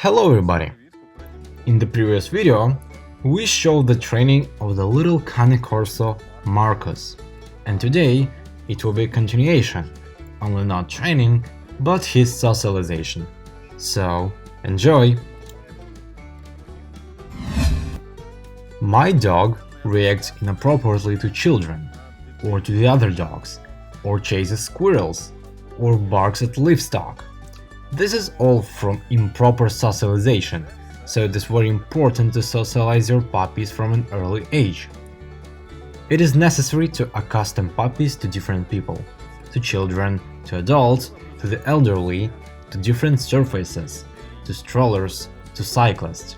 Hello everybody! In the previous video, we showed the training of the little cane Corso Marcus, and today it will be a continuation, only not training, but his socialization. So, enjoy! My dog reacts inappropriately to children, or to the other dogs, or chases squirrels, or barks at livestock. This is all from improper socialization, so it is very important to socialize your puppies from an early age. It is necessary to accustom puppies to different people, to children, to adults, to the elderly, to different surfaces, to strollers, to cyclists.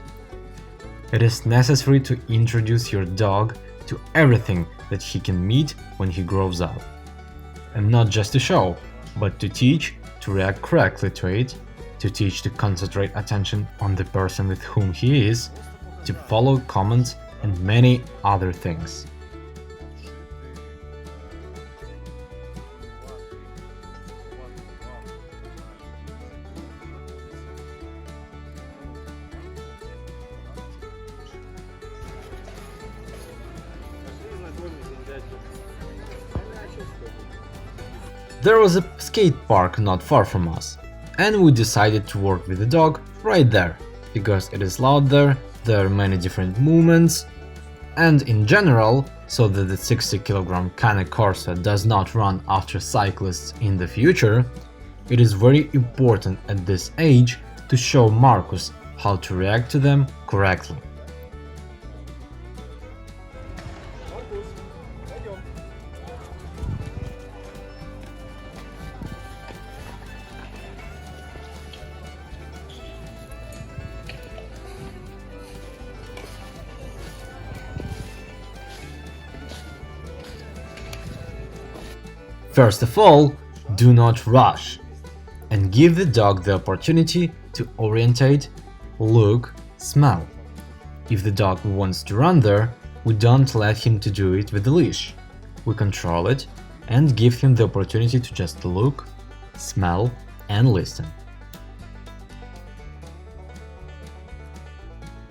It is necessary to introduce your dog to everything that he can meet when he grows up. And not just to show, but to teach to react correctly to it, to teach to concentrate attention on the person with whom he is, to follow commands and many other things. There was a skate park not far from us, and we decided to work with the dog right there, because it is loud there are many different movements, and in general, so that the 60-kilogram cane Corso does not run after cyclists in the future, it is very important at this age to show Marcus how to react to them correctly. First of all, do not rush, and give the dog the opportunity to orientate, look, smell. If the dog wants to run there, we don't let him to do it with the leash. We control it and give him the opportunity to just look, smell and listen.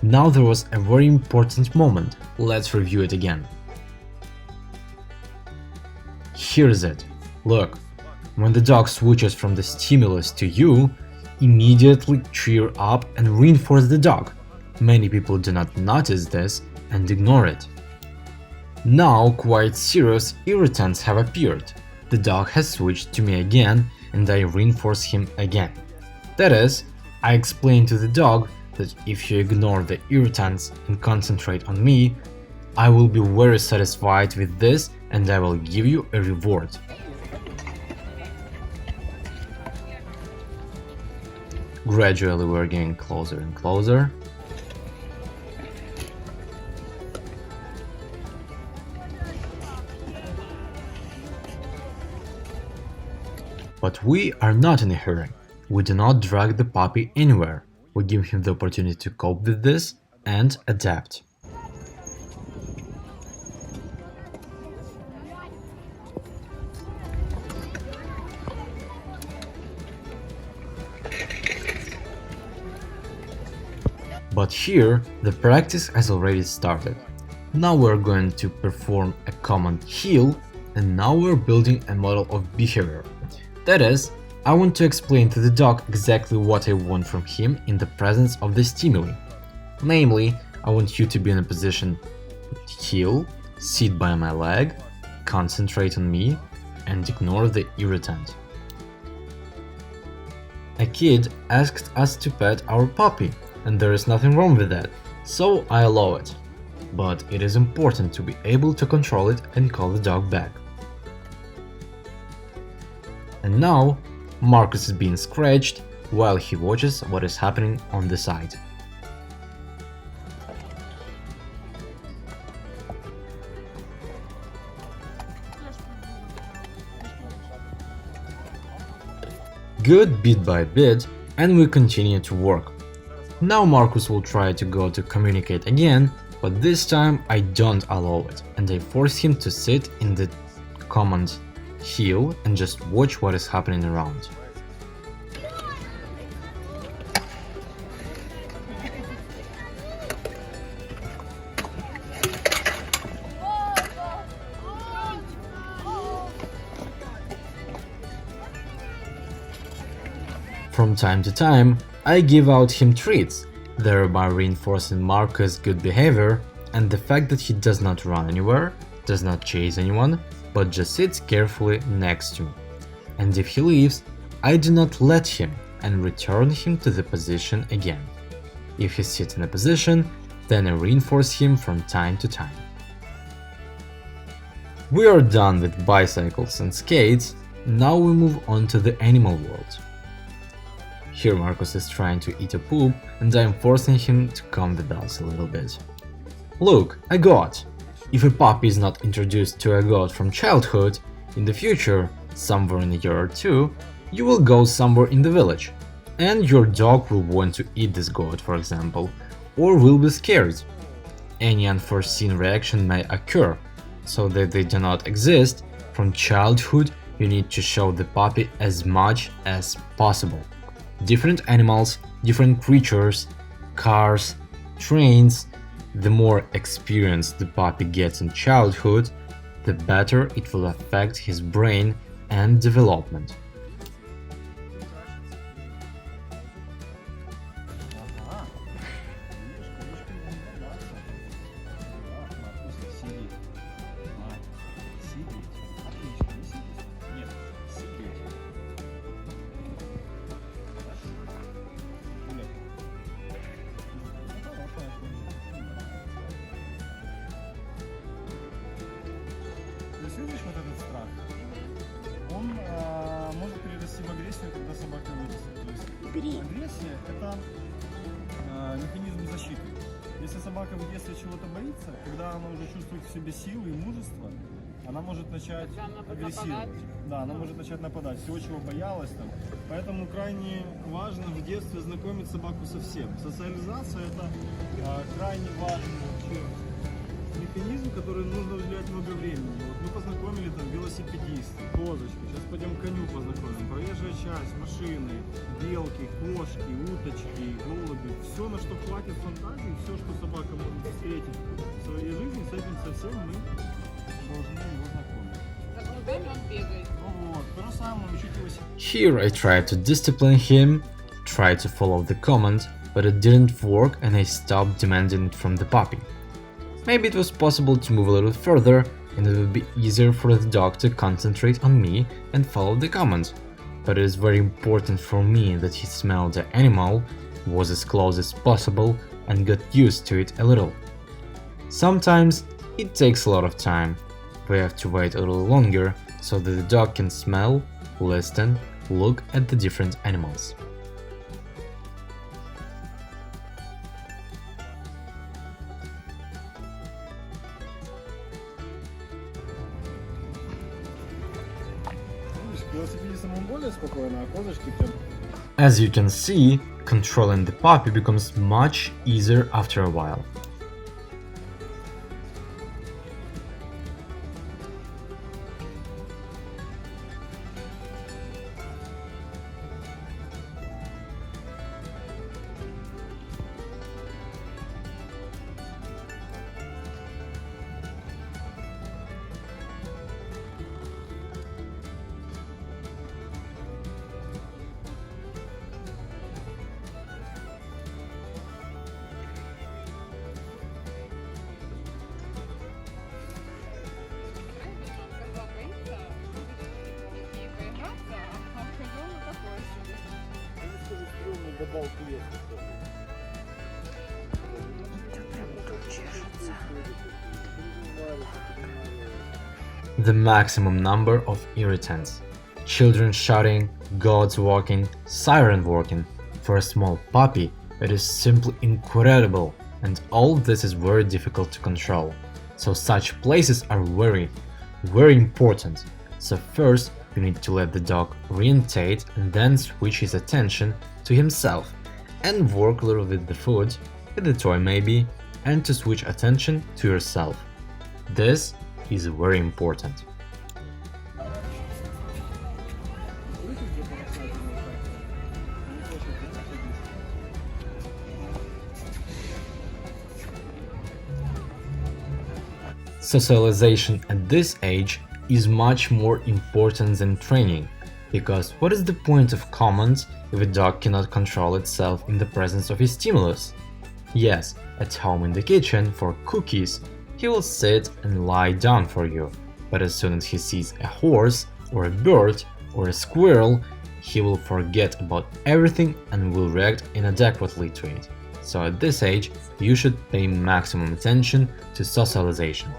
Now there was a very important moment, let's review it again. Here's it. Look, when the dog switches from the stimulus to you, immediately cheer up and reinforce the dog. Many people do not notice this and ignore it. Now quite serious irritants have appeared. The dog has switched to me again and I reinforce him again. That is, I explain to the dog that if you ignore the irritants and concentrate on me, I will be very satisfied with this and I will give you a reward. Gradually we're getting closer and closer. But we are not in a hurry. We do not drag the puppy anywhere. We give him the opportunity to cope with this and adapt. But here, the practice has already started. Now we're going to perform a command heel, and now we're building a model of behavior. That is, I want to explain to the dog exactly what I want from him in the presence of the stimuli. Namely, I want you to be in a position heel, sit by my leg, concentrate on me, and ignore the irritant. A kid asked us to pet our puppy, and there is nothing wrong with that, so I allow it. But it is important to be able to control it and call the dog back. And now, Marcus is being scratched while he watches what is happening on the side. Good bit by bit, and we continue to work. Now Marcus will try to go to communicate again, but this time I don't allow it, and I force him to sit in the command heel and just watch what is happening around. From time to time, I give out him treats, thereby reinforcing Marcus' good behavior and the fact that he does not run anywhere, does not chase anyone, but just sits carefully next to me. And if he leaves, I do not let him and return him to the position again. If he sits in a position, then I reinforce him from time to time. We are done with bicycles and skates, now we move on to the animal world. Here Marcus is trying to eat a poop and I am forcing him to calm the bells a little bit. Look, a goat! If a puppy is not introduced to a goat from childhood, in the future, somewhere in a year or two, you will go somewhere in the village, and your dog will want to eat this goat, for example, or will be scared. Any unforeseen reaction may occur, so that they do not exist. From childhood, you need to show the puppy as much as possible. Different animals, different creatures, cars, trains. The more experience the puppy gets in childhood, the better it will affect his brain and development. Видишь вот этот страх? Он может перерасти в агрессию, когда собака вырастет. То есть агрессия – это механизм защиты. Если собака в детстве чего-то боится, когда она уже чувствует в себе силы и мужество, она может начать агрессировать. Да, она может начать нападать. Всего, чего боялась там. Поэтому крайне важно в детстве знакомить собаку со всем. Социализация – это крайне важный механизм, который нужно уделять много времени. Вот мы познакомили там велосипедисты, козочки, сейчас пойдем к коню познакомим, проезжая часть, машины, белки, кошки, уточки, голуби, все, на что хватит фантазии, все, что собака может встретить в своей жизни, с этим совсем мы должны его знакомить. За голубями он бегает. Вот, то же самое, учить велосипед. Here I tried to discipline him, tried to follow the command, but it didn't work and I stopped demanding it from the puppy. Maybe it was possible to move a little further and it would be easier for the dog to concentrate on me and follow the command. But it is very important for me that he smelled the animal, was as close as possible and got used to it a little. Sometimes it takes a lot of time. We have to wait a little longer so that the dog can smell, listen, look at the different animals. As you can see, controlling the puppy becomes much easier after a while. The maximum number of irritants. Children shouting, goats walking, siren walking. For a small puppy, it is simply incredible, and all this is very difficult to control. So such places are very important. So first, you need to let the dog orientate and then switch his attention to himself and work a little with the food, with the toy maybe, and to switch attention to yourself. This is very important. Socialization at this age is much more important than training. Because what is the point of commands if a dog cannot control itself in the presence of a stimulus? Yes, at home in the kitchen for cookies, he will sit and lie down for you, but as soon as he sees a horse or a bird or a squirrel, he will forget about everything and will react inadequately to it. So at this age, you should pay maximum attention to socialization.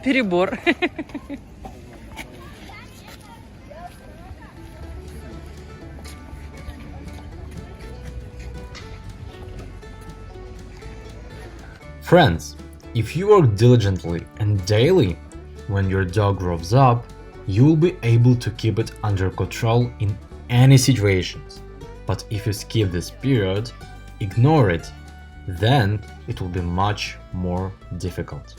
Перебор. Friends, if you work diligently and daily, when your dog grows up, you will be able to keep it under control in any situations. But if you skip this period, ignore it, then it will be much more difficult.